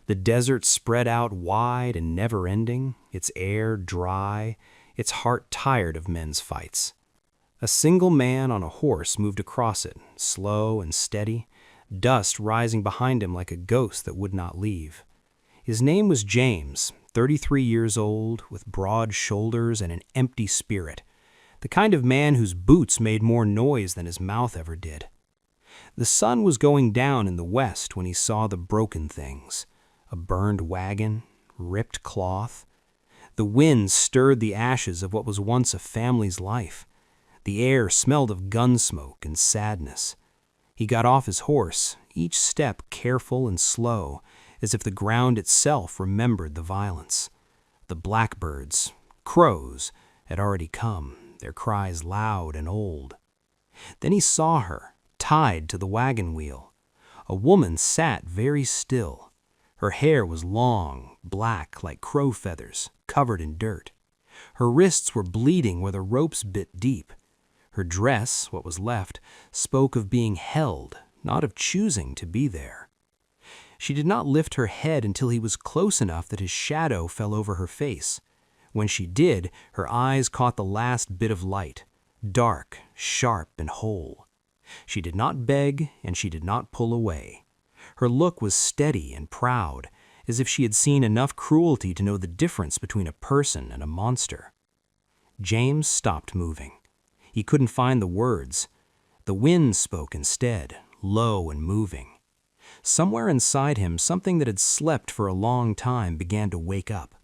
The desert spread out wide and never-ending, its air dry, its heart tired of men's fights. A single man on a horse moved across it, slow and steady, dust rising behind him like a ghost that would not leave. His name was James, 33 years old, with broad shoulders and an empty spirit, the kind of man whose boots made more noise than his mouth ever did. The sun was going down in the west when he saw the broken things, a burned wagon, ripped cloth. The wind stirred the ashes of what was once a family's life. The air smelled of gun smoke and sadness. He got off his horse, each step careful and slow, as if the ground itself remembered the violence. The blackbirds, crows, had already come, their cries loud and old. Then he saw her, tied to the wagon wheel. A woman sat very still. Her hair was long, black like crow feathers, covered in dirt. Her wrists were bleeding where the ropes bit deep. Her dress, what was left, spoke of being held, not of choosing to be there. She did not lift her head until he was close enough that his shadow fell over her face. When she did, her eyes caught the last bit of light, dark, sharp, and whole. She did not beg, and she did not pull away. Her look was steady and proud, as if she had seen enough cruelty to know the difference between a person and a monster. James stopped moving. He couldn't find the words. The wind spoke instead, low and moving. Somewhere inside him, something that had slept for a long time began to wake up.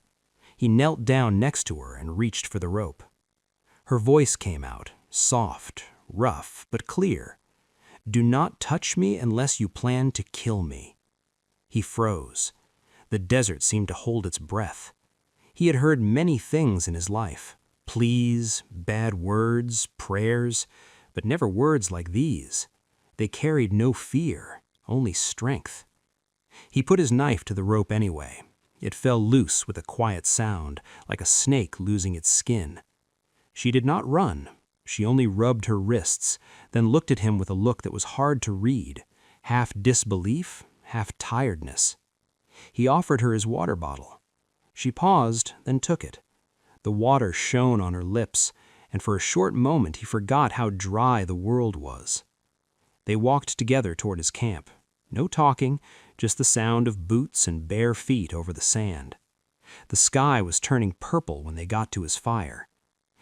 He knelt down next to her and reached for the rope. Her voice came out, soft, rough, but clear. "Do not touch me unless you plan to kill me." He froze. The desert seemed to hold its breath. He had heard many things in his life, pleas, bad words, prayers, but never words like these. They carried no fear, only strength. He put his knife to the rope anyway. It fell loose with a quiet sound, like a snake losing its skin. She did not run. She only rubbed her wrists, then looked at him with a look that was hard to read, half disbelief, half tiredness. He offered her his water bottle. She paused, then took it. The water shone on her lips, and for a short moment he forgot how dry the world was. They walked together toward his camp. No talking, just the sound of boots and bare feet over the sand. The sky was turning purple when they got to his fire.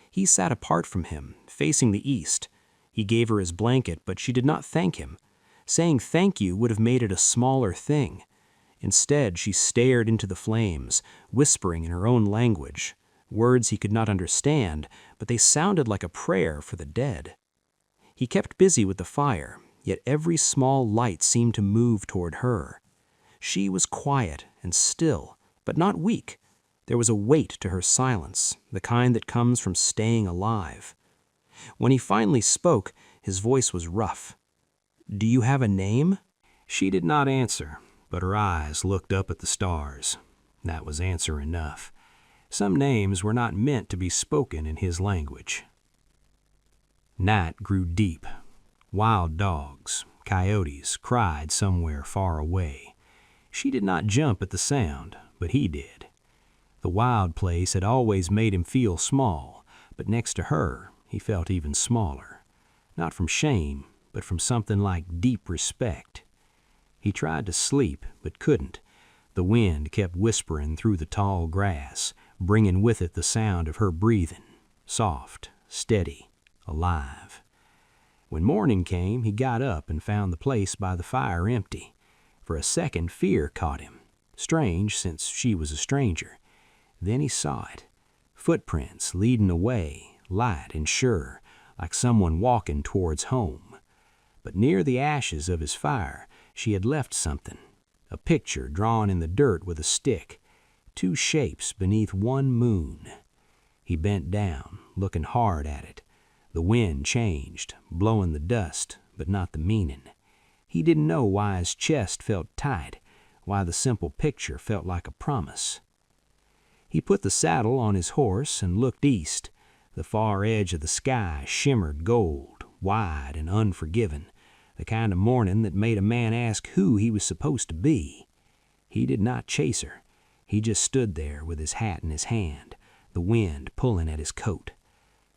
He sat apart from him, facing the east. He gave her his blanket, but she did not thank him. Saying thank you would have made it a smaller thing. Instead, she stared into the flames, whispering in her own language, words he could not understand, but they sounded like a prayer for the dead. He kept busy with the fire, yet every small light seemed to move toward her. She was quiet and still, but not weak. There was a weight to her silence, the kind that comes from staying alive. When he finally spoke, his voice was rough. "Do you have a name?" She did not answer, but her eyes looked up at the stars. That was answer enough. Some names were not meant to be spoken in his language. Night grew deep. Wild dogs, coyotes, cried somewhere far away. She did not jump at the sound, but he did. The wild place had always made him feel small, but next to her, he felt even smaller. Not from shame, but from something like deep respect. He tried to sleep, but couldn't. The wind kept whispering through the tall grass, bringing with it the sound of her breathing, soft, steady, alive. When morning came, he got up and found the place by the fire empty. For a second, fear caught him. Strange, since she was a stranger. Then he saw it. Footprints leading away, light and sure, like someone walking towards home. But near the ashes of his fire, she had left something. A picture drawn in the dirt with a stick. Two shapes beneath one moon. He bent down, looking hard at it. The wind changed, blowing the dust, but not the meaning. He didn't know why his chest felt tight, why the simple picture felt like a promise. He put the saddle on his horse and looked east. The far edge of the sky shimmered gold, wide and unforgiving, the kind of morning that made a man ask who he was supposed to be. He did not chase her. He just stood there with his hat in his hand, the wind pulling at his coat.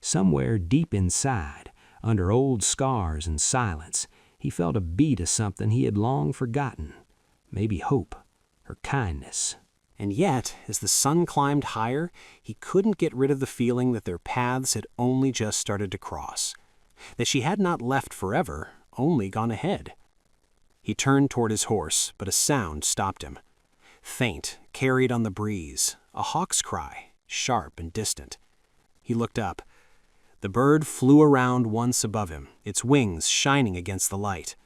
Somewhere deep inside, under old scars and silence, he felt a beat of something he had long forgotten. Maybe hope, or kindness. And yet, as the sun climbed higher, he couldn't get rid of the feeling that their paths had only just started to cross. That she had not left forever, only gone ahead. He turned toward his horse, but a sound stopped him. Faint, carried on the breeze, a hawk's cry, sharp and distant. He looked up. The bird flew around once above him, its wings shining against the light.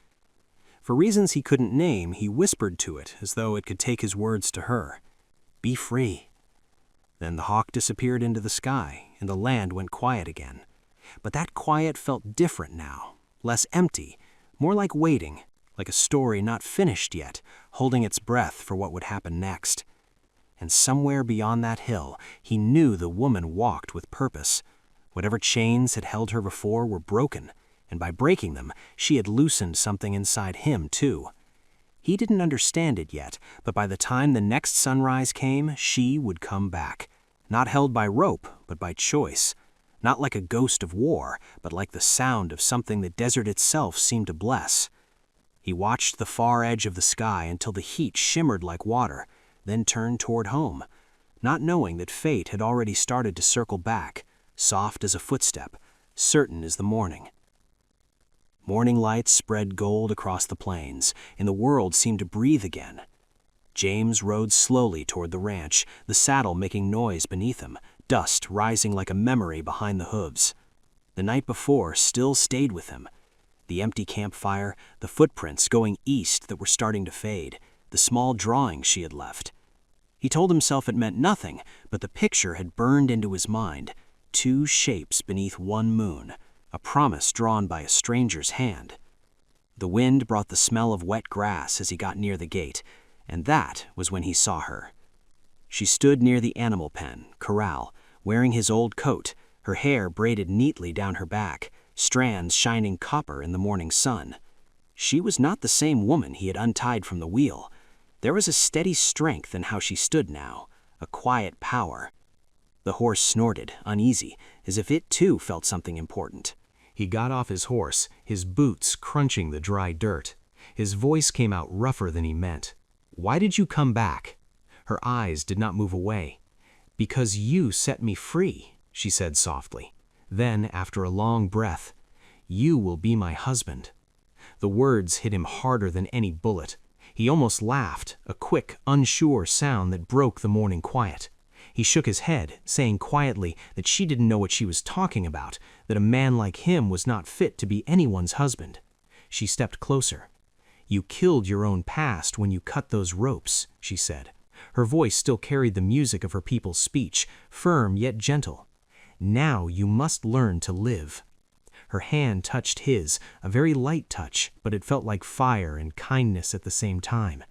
For reasons he couldn't name, he whispered to it as though it could take his words to her. Be free. Then the hawk disappeared into the sky, and the land went quiet again. But that quiet felt different now, less empty, more like waiting, like a story not finished yet, holding its breath for what would happen next. And somewhere beyond that hill, he knew the woman walked with purpose. Whatever chains had held her before were broken, and by breaking them, she had loosened something inside him, too. He didn't understand it yet, but by the time the next sunrise came, she would come back. Not held by rope, but by choice. Not like a ghost of war, but like the sound of something the desert itself seemed to bless. He watched the far edge of the sky until the heat shimmered like water, then turned toward home, not knowing that fate had already started to circle back, soft as a footstep, certain as the morning. Morning lights spread gold across the plains, and the world seemed to breathe again. James rode slowly toward the ranch, the saddle making noise beneath him, dust rising like a memory behind the hooves. The night before still stayed with him. The empty campfire, the footprints going east that were starting to fade, the small drawings she had left. He told himself it meant nothing, but the picture had burned into his mind. Two shapes beneath one moon, a promise drawn by a stranger's hand. The wind brought the smell of wet grass as he got near the gate, and that was when he saw her. She stood near the animal pen, corral, wearing his old coat, her hair braided neatly down her back, strands shining copper in the morning sun. She was not the same woman he had untied from the wheel. There was a steady strength in how she stood now, a quiet power. The horse snorted, uneasy, as if it too felt something important. He got off his horse, his boots crunching the dry dirt. His voice came out rougher than he meant. Why did you come back? Her eyes did not move away. Because you set me free, she said softly. Then, after a long breath, you will be my husband. The words hit him harder than any bullet. He almost laughed, a quick, unsure sound that broke the morning quiet. He shook his head, saying quietly that she didn't know what she was talking about, that a man like him was not fit to be anyone's husband. She stepped closer. You killed your own past when you cut those ropes, she said. Her voice still carried the music of her people's speech, firm yet gentle. Now you must learn to live. Her hand touched his, a very light touch, but it felt like fire and kindness at the same time.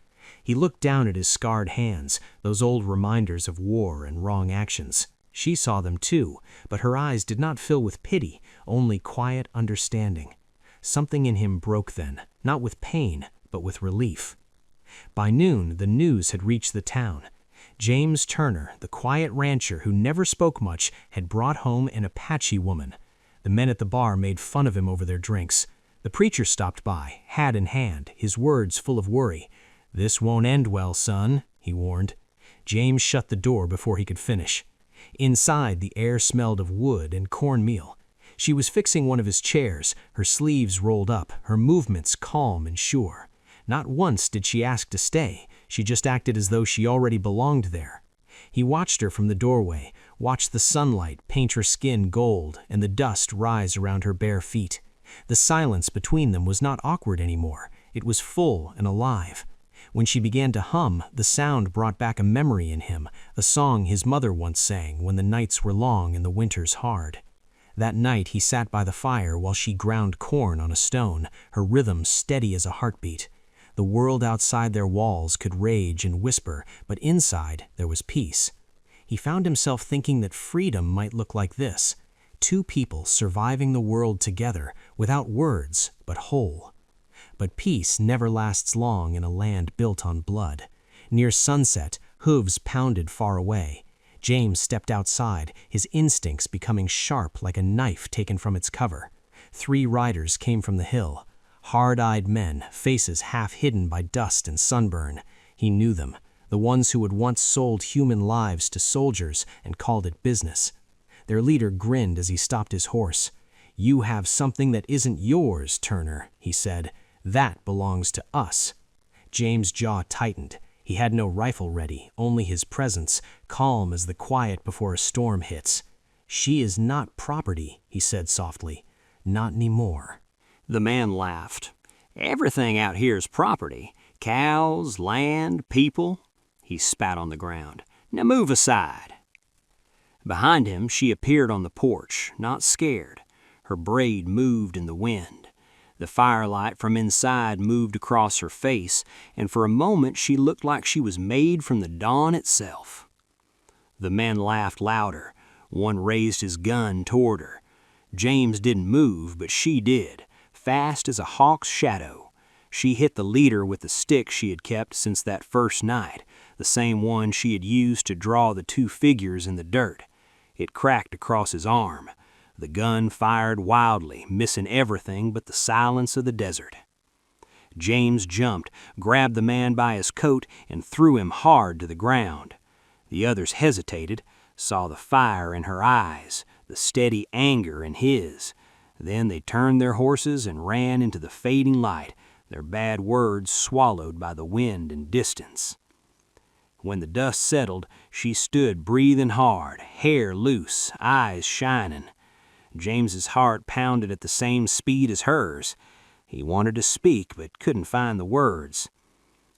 He looked down at his scarred hands, those old reminders of war and wrong actions. She saw them too, but her eyes did not fill with pity, only quiet understanding. Something in him broke then, not with pain, but with relief. By noon, the news had reached the town. James Turner, the quiet rancher who never spoke much, had brought home an Apache woman. The men at the bar made fun of him over their drinks. The preacher stopped by, hat in hand, his words full of worry. "This won't end well, son," he warned. James shut the door before he could finish. Inside, the air smelled of wood and cornmeal. She was fixing one of his chairs, her sleeves rolled up, her movements calm and sure. Not once did she ask to stay. She just acted as though she already belonged there. He watched her from the doorway, watched the sunlight paint her skin gold and the dust rise around her bare feet. The silence between them was not awkward anymore. It was full and alive. When she began to hum, the sound brought back a memory in him, a song his mother once sang when the nights were long and the winters hard. That night he sat by the fire while she ground corn on a stone, her rhythm steady as a heartbeat. The world outside their walls could rage and whisper, but inside there was peace. He found himself thinking that freedom might look like this: two people surviving the world together, without words, but whole. But peace never lasts long in a land built on blood. Near sunset, hooves pounded far away. James stepped outside, his instincts becoming sharp like a knife taken from its cover. 3 riders came from the hill. Hard-eyed men, faces half hidden by dust and sunburn. He knew them, the ones who had once sold human lives to soldiers and called it business. Their leader grinned as he stopped his horse. "You have something that isn't yours, Turner," he said. "That belongs to us." James' jaw tightened. He had no rifle ready, only his presence, calm as the quiet before a storm hits. "She is not property," he said softly. "Not anymore." The man laughed. "Everything out here is property. Cows, land, people." He spat on the ground. "Now move aside." Behind him, she appeared on the porch, not scared. Her braid moved in the wind. The firelight from inside moved across her face, and for a moment she looked like she was made from the dawn itself. The men laughed louder. One raised his gun toward her. James didn't move, but she did, fast as a hawk's shadow. She hit the leader with the stick she had kept since that first night, the same one she had used to draw the 2 figures in the dirt. It cracked across his arm. The gun fired wildly, missing everything but the silence of the desert. James jumped, grabbed the man by his coat, and threw him hard to the ground. The others hesitated, saw the fire in her eyes, the steady anger in his. Then they turned their horses and ran into the fading light, their bad words swallowed by the wind and distance. When the dust settled, she stood breathing hard, hair loose, eyes shining. James's heart pounded at the same speed as hers. He wanted to speak, but couldn't find the words.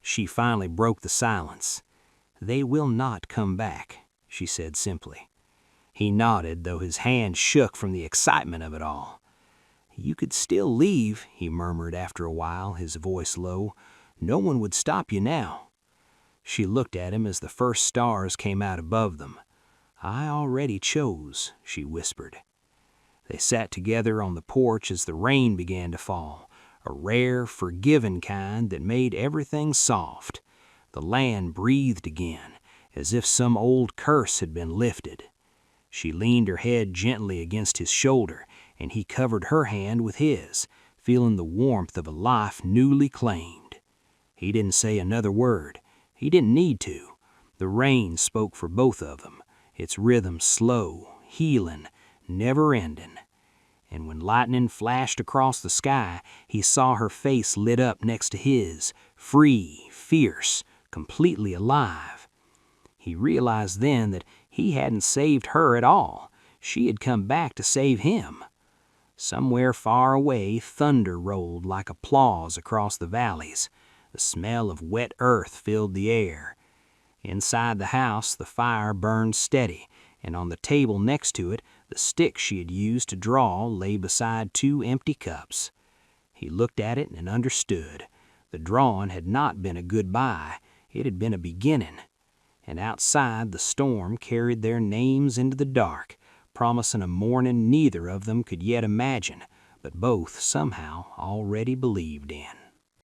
She finally broke the silence. "They will not come back," she said simply. He nodded, though his hand shook from the excitement of it all. "You could still leave," he murmured after a while, his voice low. "No one would stop you now." She looked at him as the first stars came out above them. "I already chose," she whispered. They sat together on the porch as the rain began to fall, a rare, forgiving kind that made everything soft. The land breathed again, as if some old curse had been lifted. She leaned her head gently against his shoulder, and he covered her hand with his, feeling the warmth of a life newly claimed. He didn't say another word. He didn't need to. The rain spoke for both of them, its rhythm slow, healing, never-ending. And when lightning flashed across the sky, he saw her face lit up next to his, free, fierce, completely alive. He realized then that he hadn't saved her at all. She had come back to save him. Somewhere far away, thunder rolled like applause across the valleys. The smell of wet earth filled the air. Inside the house, the fire burned steady, and on the table next to it, the stick she had used to draw lay beside 2 empty cups. He looked at it and understood. The drawing had not been a goodbye. It had been a beginning. And outside, the storm carried their names into the dark, promising a morning neither of them could yet imagine, but both somehow already believed in.